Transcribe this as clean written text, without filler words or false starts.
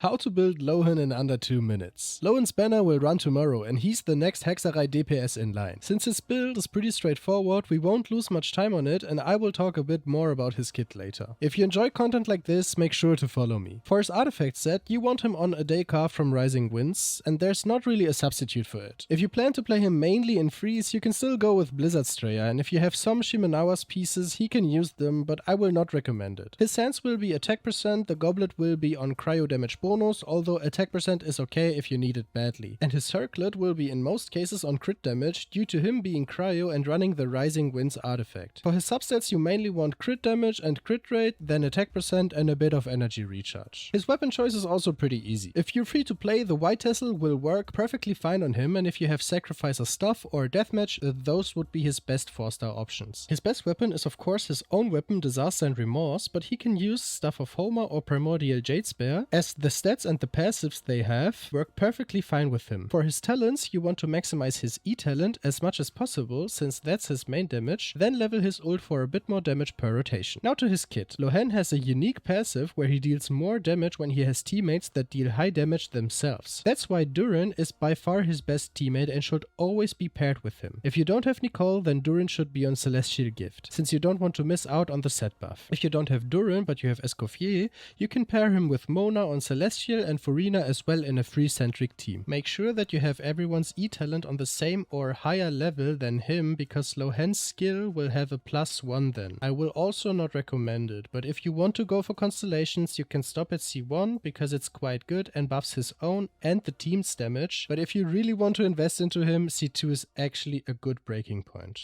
How to build Lohen in under 2 minutes. Lohen's banner will run tomorrow and he's the next Hexerei DPS in line. Since his build is pretty straightforward, we won't lose much time on it and I will talk a bit more about his kit later. If you enjoy content like this, make sure to follow me. For his artifact set, you want him on a day carved from Rising Winds, and there's not really a substitute for it. If you plan to play him mainly in freeze, you can still go with Blizzard Strayer, and if you have some Shimenawa's pieces, he can use them, but I will not recommend it. His sands will be attack percent, the goblet will be on cryo damage bonus, although attack percent is okay if you need it badly. And his circlet will be in most cases on crit damage due to him being cryo and running the Rising Winds artifact. For his substats you mainly want crit damage and crit rate, then attack percent and a bit of energy recharge. His weapon choice is also pretty easy. If you're free to play, the White Tassel will work perfectly fine on him, and if you have Sacrificer Stuff or Deathmatch, those would be his best 4-star options. His best weapon is of course his own weapon Disaster and Remorse, but he can use Stuff of Homer or Primordial Jade Spear, as the stats and the passives they have work perfectly fine with him. For his talents, you want to maximize his E talent as much as possible, since that's his main damage, then level his ult for a bit more damage per rotation. Now to his kit. Lohen has a unique passive where he deals more damage when he has teammates that deal high damage themselves. That's why Durin is by far his best teammate and should always be paired with him. If you don't have Nicole, then Durin should be on Celestial Gift, since you don't want to miss out on the set buff. If you don't have Durin but you have Escoffier, you can pair him with Mona on Celestial and Furina as well in a free-centric team. Make sure that you have everyone's E-talent on the same or higher level than him, because Lohen's skill will have a +1 then. I will also not recommend it, but if you want to go for constellations, you can stop at C1 because it's quite good and buffs his own and the team's damage, but if you really want to invest into him, C2 is actually a good breaking point.